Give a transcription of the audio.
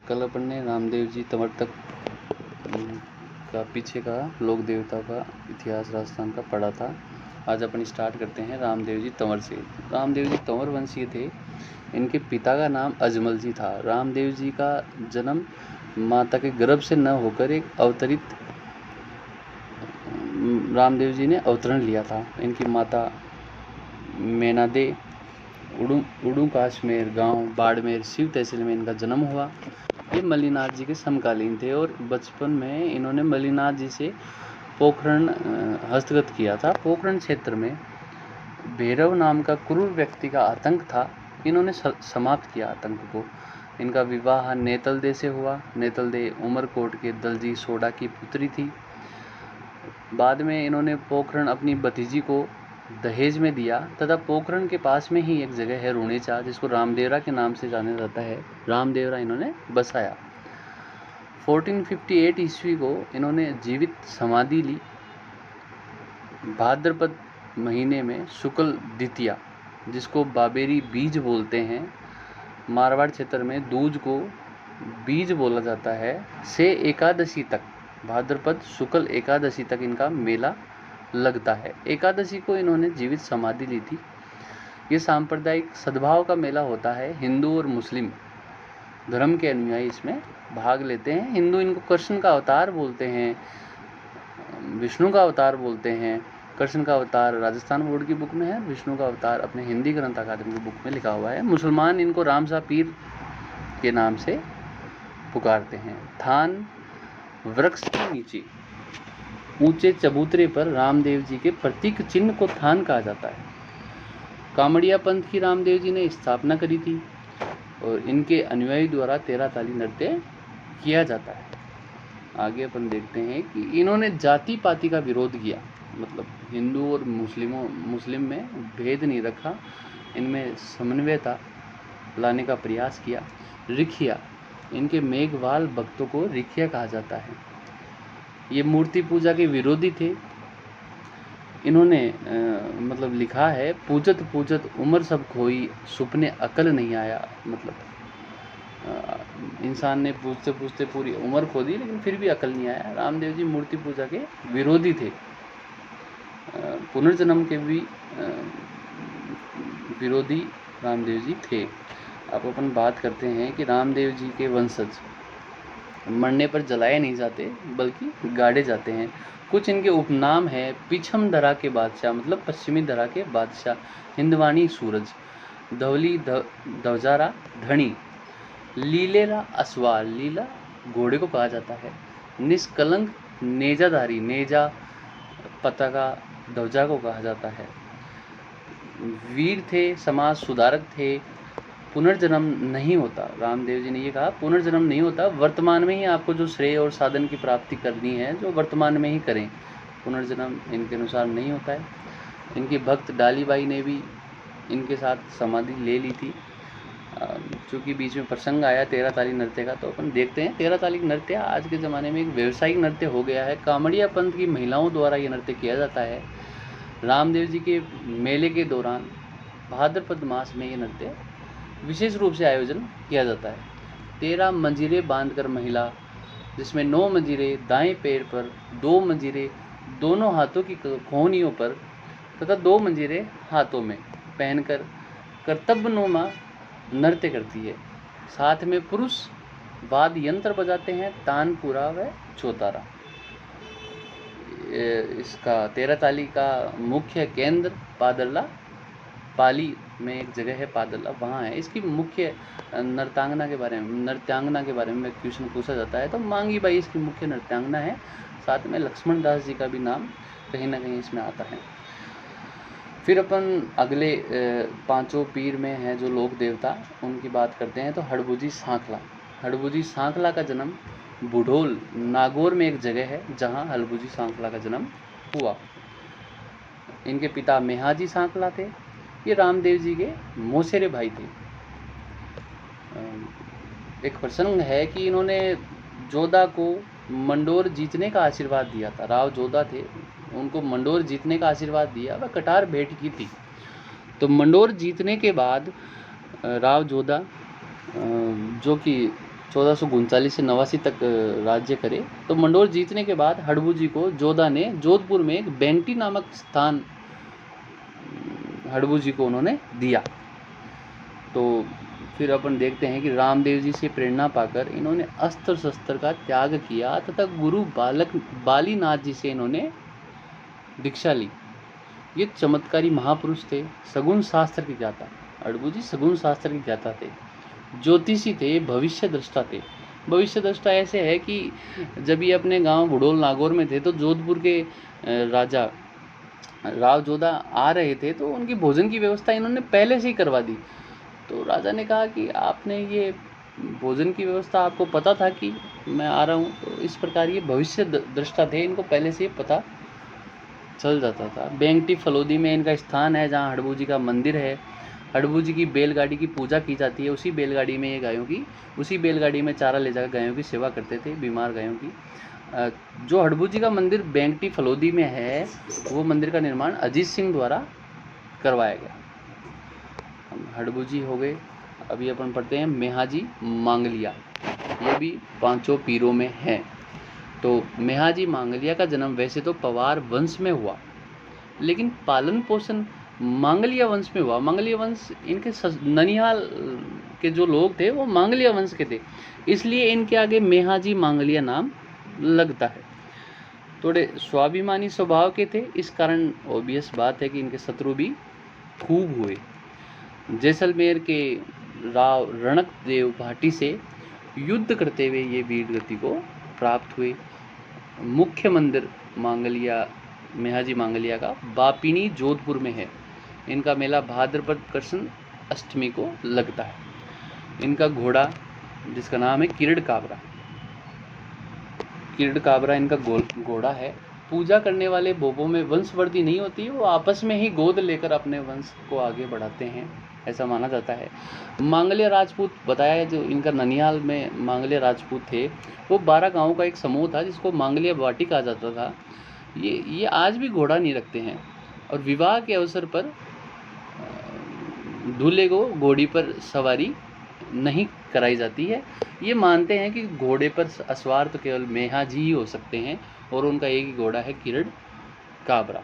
कल अपन ने रामदेव जी तंवर तक का पीछे का लोक देवता का इतिहास राजस्थान का पढ़ा था। आज अपन स्टार्ट करते हैं रामदेव जी तंवर से। रामदेव जी तंवर वंशीय थे। इनके पिता का नाम अजमल जी था। रामदेव जी का जन्म माता के गर्भ से न होकर एक अवतरित रामदेव जी ने अवतरण लिया था। इनकी माता मेनादे उड़ू काश्मीर गांव बाड़मेर शिव तहसील में इनका जन्म हुआ। ये मल्लीनाथ जी के समकालीन थे और बचपन में इन्होंने मल्लीनाथ जी से पोखरण हस्तगत किया था। पोखरण क्षेत्र में भैरव नाम का क्रूर व्यक्ति का आतंक था। इन्होंने समाप्त किया आतंक को। इनका विवाह नेतलदे से हुआ। नेतलदे उमरकोट के दलजी सोडा की पुत्री थी। बाद में इन्होंने पोखरण अपनी भतीजी को दहेज में दिया तथा पोखरण के पास में ही एक जगह है रूणेचा, जिसको रामदेवरा के नाम से जाना जाता है। रामदेवरा इन्होंने बसाया। 1458 ईस्वी को इन्होंने जीवित समाधि ली। भाद्रपद महीने में शुक्ल द्वितीया, जिसको बाबेरी बीज बोलते हैं, मारवाड़ क्षेत्र में दूज को बीज बोला जाता है, से एकादशी तक, भाद्रपद शुक्ल एकादशी तक इनका मेला लगता है। एकादशी को इन्होंने जीवित समाधि ली थी। ये सांप्रदायिक सद्भाव का मेला होता है। हिंदू और मुस्लिम धर्म के अनुयायी इसमें भाग लेते हैं। हिंदू इनको कृष्ण का अवतार बोलते हैं, विष्णु का अवतार बोलते हैं। कृष्ण का अवतार राजस्थान बोर्ड की बुक में है, विष्णु का अवतार अपने हिंदी ग्रंथ अकादमी की बुक में लिखा हुआ है। मुसलमान इनको रामसा पीर के नाम से पुकारते हैं। थान वृक्ष के नीचे ऊंचे चबूतरे पर रामदेव जी के प्रतीक चिन्ह को थान कहा जाता है। कामड़िया पंथ की रामदेव जी ने स्थापना करी थी और इनके अनुयायी द्वारा 13 ताली नृत्य किया जाता है। आगे अपन देखते हैं कि इन्होंने जाति पाति का विरोध किया, मतलब हिंदू और मुस्लिम में भेद नहीं रखा, इनमें समन्वयता लाने का प्रयास किया। रिखिया, इनके मेघवाल भक्तों को रिखिया कहा जाता है। ये मूर्ति पूजा के विरोधी थे। इन्होंने मतलब लिखा है, पूजत पूजत उम्र सब खोई, सुपने अकल नहीं आया। मतलब इंसान ने पूजते पूजते पूरी उम्र खो दी लेकिन फिर भी अकल नहीं आया। रामदेव जी मूर्ति पूजा के विरोधी थे। पुनर्जन्म के भी विरोधी रामदेव जी थे। अब अपन बात करते हैं कि रामदेव जी के वंशज मरने पर जलाए नहीं जाते बल्कि गाड़े जाते हैं। कुछ इनके उपनाम है। पिछम धरा के बादशाह, मतलब पश्चिमी धरा के बादशाह, हिंदवानी सूरज, धवली धवजारा धनी, लीलेरा असवाल, लीला घोड़े को कहा जाता है, निष्कलंक नेजाधारी, नेजा पताका ध्वजा को कहा जाता है, वीर थे, समाज सुधारक थे, पुनर्जन्म नहीं होता। रामदेव जी ने ये कहा पुनर्जन्म नहीं होता, वर्तमान में ही आपको जो श्रेय और साधन की प्राप्ति करनी है जो वर्तमान में ही करें, पुनर्जन्म इनके अनुसार नहीं होता है। इनकी भक्त डालीबाई ने भी इनके साथ समाधि ले ली थी। चूँकि बीच में प्रसंग आया 13 ताली नृत्य का, तो अपन देखते हैं 13 ताली नृत्य आज के ज़माने में एक व्यावसायिक नृत्य हो गया है। कामड़िया पंथ की महिलाओं द्वारा ये नृत्य किया जाता है। रामदेव जी के मेले के दौरान भाद्रपद मास में ये नृत्य विशेष रूप से आयोजन किया जाता है। 13 मंजीरे बांधकर महिला, जिसमें 9 मंजीरे दाएं पैर पर, 2 मंजीरे दोनों हाथों की कोहनियों पर तथा 2 मंजीरे हाथों में पहनकर कर्तव्यनुमा नृत्य करती है। साथ में पुरुष वाद्य यंत्र बजाते हैं, तानपुरा व चौतारा। इसका 13 ताली का मुख्य केंद्र पादरला, पाली में एक जगह है पादरला, वहाँ है। इसकी मुख्य नृत्यांगना के बारे में क्वेश्चन पूछा जाता है तो मांगी बाई इसकी मुख्य नृत्यांगना है। साथ में लक्ष्मण दास जी का भी नाम कहीं ना कहीं इसमें आता है। फिर अपन अगले 5 पीर में है जो लोक देवता, उनकी बात करते हैं। तो हड़बुजी सांखला, हड़बुजी सांखला का जन्म बुढ़ोल नागौर में एक जगह है जहाँ हड़बुजी सांखला का जन्म हुआ। इनके पिता मेहाजी सांखला थे। ये रामदेव जी के मौसेरे भाई थे। एक प्रसंग है कि इन्होंने जोधा को मंडोर जीतने का आशीर्वाद दिया था। राव जोधा थे, उनको मंडोर जीतने का आशीर्वाद दिया, वह कटार भेंट की थी। तो मंडोर जीतने के बाद राव जोधा जो कि 1439 से 89 तक राज्य करे। तो मंडोर जीतने के बाद हड़बू जी को जोधा ने जोधपुर में एक बेंटी नामक स्थान हड़बू जी को उन्होंने दिया। तो फिर अपन देखते हैं कि रामदेव जी से प्रेरणा पाकर इन्होंने अस्त्र शस्त्र का त्याग किया तथा गुरु बालीनाथ जी से इन्होंने दीक्षा ली। ये चमत्कारी महापुरुष थे, सगुन शास्त्र के ज्ञाता। हड़बू जी सगुन शास्त्र के ज्ञाता थे, ज्योतिषी थे, भविष्य दृष्टा थे। भविष्य दृष्टा ऐसे है कि जब ये अपने गांव बुडोल नागौर में थे तो जोधपुर के राजा राव जोधा आ रहे थे, तो उनकी भोजन की व्यवस्था इन्होंने पहले से ही करवा दी। तो राजा ने कहा कि आपने ये भोजन की व्यवस्था, आपको पता था कि मैं आ रहा हूँ। तो इस प्रकार ये भविष्य दृष्टा थे, इनको पहले से ही पता चल जाता था। बेंगटी फलोदी में इनका स्थान है जहाँ हड़बू जी का मंदिर है। हड़बू जी की बैलगाड़ी की पूजा की जाती है। उसी बैलगाड़ी में ये गायों की, उसी बैलगाड़ी में चारा ले जाकर गायों की सेवा करते थे, बीमार गायों की। जो हड़बू जी का मंदिर बेंगटी फलोदी में है, वो मंदिर का निर्माण अजीत सिंह द्वारा करवाया गया। हड़बू जी हो गए। अभी अपन पढ़ते हैं मेहाजी मांगलिया। ये भी पांचों पीरों में है। तो मेहाजी मांगलिया का जन्म वैसे तो पवार वंश में हुआ, लेकिन पालन पोषण मांगलिया वंश में हुआ। मांगलिया वंश, इनके ननिहाल के जो लोग थे वो मांगलिया वंश के थे, इसलिए इनके आगे मेहाजी मांगलिया नाम लगता है। थोड़े स्वाभिमानी स्वभाव के थे, इस कारण ऑब्वियस बात है कि इनके शत्रु भी खूब हुए। जैसलमेर के राव रणक देव भाटी से युद्ध करते हुए ये वीर गति को प्राप्त हुए। मुख्य मंदिर मांगलिया, मेहाजी मांगलिया का बापिनी जोधपुर में है। इनका मेला भाद्रपद कृष्ण अष्टमी को लगता है। इनका घोड़ा जिसका नाम है किरड़ काबरा, किरड़ काबरा इनका घोड़ा है। पूजा करने वाले बोबों में वंशवृद्धि नहीं होती, वो आपस में ही गोद लेकर अपने वंश को आगे बढ़ाते हैं, ऐसा माना जाता है। मांगलिया राजपूत बताया, जो इनका ननिहाल में मांगलिया राजपूत थे, वो 12 गांवों का एक समूह था जिसको मांगलिया बाटी कहा जाता था। ये आज भी घोड़ा नहीं रखते हैं, और विवाह के अवसर पर दूल्हे को घोड़ी पर सवारी नहीं कराई जाती है। ये मानते हैं कि घोड़े पर असवार तो केवल मेहाजी ही हो सकते हैं, और उनका एक ही घोड़ा है किरड़ काबरा।